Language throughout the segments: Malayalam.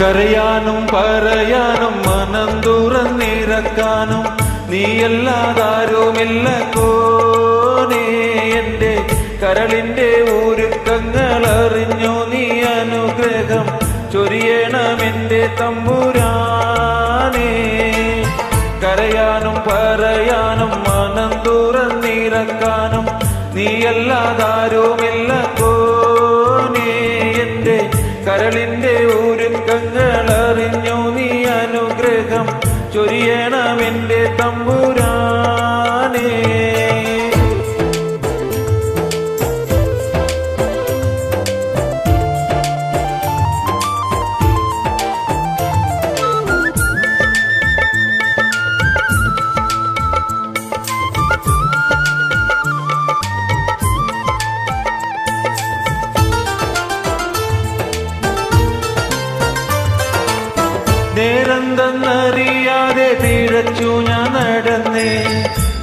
കരയാനും പറയാനും മനം തുറന്നിറക്കാനും നീയല്ലാതാരുമില്ല കോനേ. എന്റെ കരളിന്റെ ഒരുക്കങ്ങൾ അറിഞ്ഞു നീ അനുഗ്രഹം ചൊരിയണമെന്റെ തമ്പുരാനേ. കരയാനും പറയാനും മനം തുറന്നിറക്കാനും നീയല്ലാതാരുമില്ല കോനേ. എന്റെ കരളിന്റെ ഒരുക്കങ്ങൾ അറിഞ്ഞു നീ അനുഗ്രഹം ചൊരിയണമെന്റെ തമ്പുരാനേ. നേരെന്തെന്നറിയാതെ പിഴച്ചു ഞാൻ നടന്നേ.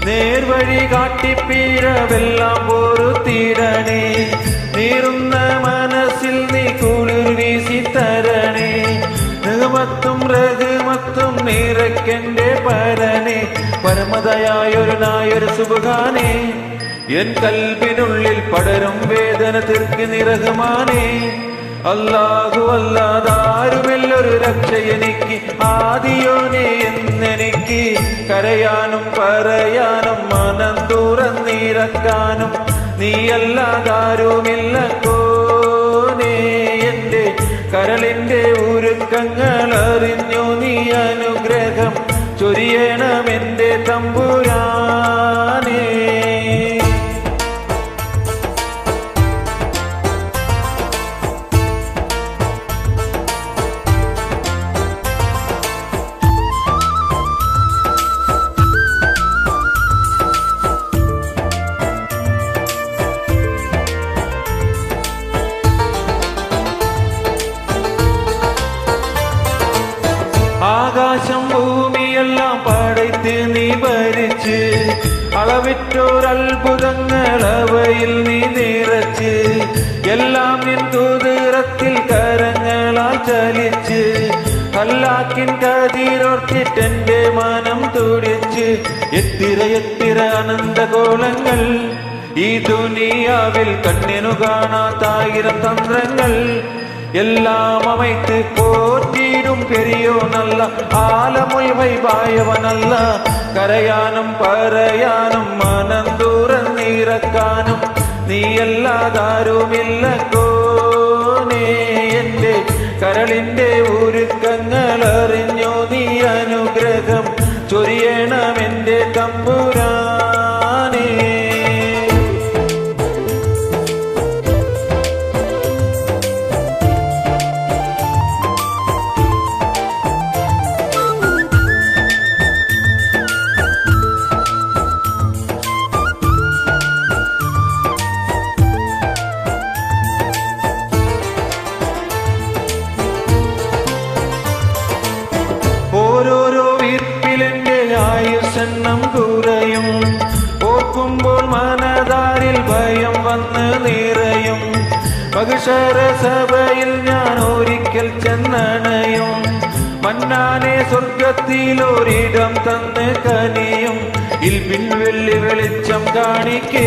നേർവഴി കാട്ടിപ്പിഴവെല്ലാം പൊറുത്തിടണേ. നീറുന്ന മനസ്സിൽ നീ കുളിർ വീശി തരണേ. നിഗമത്തും റഹ്മത്തും നിറയ്ക്കെന്റെ പരനെ. പരമതയായൊരു നായൊരു സുബ്ഹാനേ. എൻ കൽബിനുള്ളിൽ പടരും വേദന തീർക്കി നിറഹ്മാനേ. അല്ലാഹു അല്ലാതാരുമില്ലൊരു രക്ഷ എനിക്ക് ആദിയോനെ എന്നെനിക്ക്. കരയാനും പറയാനും മനം തുറന്നിറക്കാനും നീയല്ലാതാരുമില്ല കോനേ. എന്റെ കരളിന്റെ ഒരുക്കങ്ങൾ അറിഞ്ഞു നീ അനുഗ്രഹം ചൊരിയണമെന്റെ തമ്പുരാനേ. ആകാശം ഭൂമിയെല്ലാം പടയ്ത്ത് നീ ഭരിച്ച് അളവിറ്റോരത്ഭുതങ്ങൾ അവയിൽ നീ നിറച്ച്. എല്ലാം നിൻ കുതിരത്തിൽ കരങ്ങളാൽ ചലിച്ച് കല്ലാക്കിൻ കതിരോർത്തിട്ടെന്റെ മനം തുടിച്ച്. എത്തിര അനന്തകോളങ്ങൾ ഈ ദുനിയാവിൽ കണ്ണിനു കാണാത്തായിരം തന്ത്രങ്ങൾ. എല്ലാം அமைத்து போற்றிடும் பெரியோனல்ல ஆலமுல் வைபாயவனல்ல. കരയാനും പറയാനും മനം തുറന്നിറക്കാനും നീയല്ലാതാരുമില്ല കോനേ. എന്റെ കരളിന്റെ ഒരുക്കങ്ങൾ അറിഞ്ഞു നീ അനുഗ്രഹം ചൊരിയണമെന്റെ തമ്പുരാനേ. ഓരോരോ വീർപ്പിലെന്റെ ആയുസ്സെണ്ണം കുറയും. ഓർക്കുമ്പോൾ മനതാരിൽ ഭയം വന്ന് നിറയും. മഹിഷര സഭയിൽ ഞാൻ ഒരിക്കൽ ചെന്നണയും. മന്നാനെ സ്വർഗത്തിലൊരിടം തന്ന് കനിയും. ഇൽബിൻ വെള്ളി വെളിച്ചം കാണിക്ക്.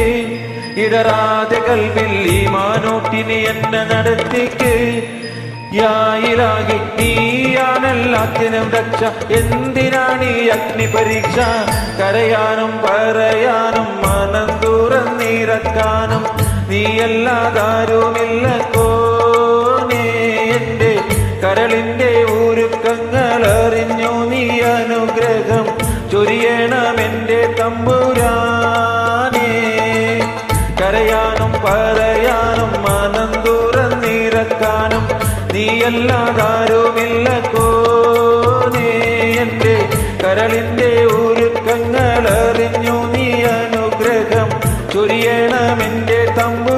ഇടറാതെ കൽവിൽ ഈമാനൂട്ടിനി എന്നെ നടത്തിക്ക്. യായിലാകി നീയാണെല്ലാത്തിനും രക്ഷ. എന്തിനാണീ അഗ്നി പരീക്ഷ? കരയാനും പറയാനും മനം തുറന്നിറക്കാനും നീയല്ലാതാരുമില്ല കോനേ. എന്റെ കരളിന്റെ ഒരുക്കങ്ങൾ അറിഞ്ഞു നീ അനുഗ്രഹം ചൊരിയണമെന്റെ തമ്പുരാനേ. കരയാനും പറയാനും മനം തുറന്നിറക്കാനും നീയല്ലാതാരുമില്ല കോനേ. എന്റെ കരളിന്റെ ഒരുക്കങ്ങൾ അറിഞ്ഞു നീ അനുഗ്രഹം ചൊരിയണമെന്റെ തമ്പുരാനേ.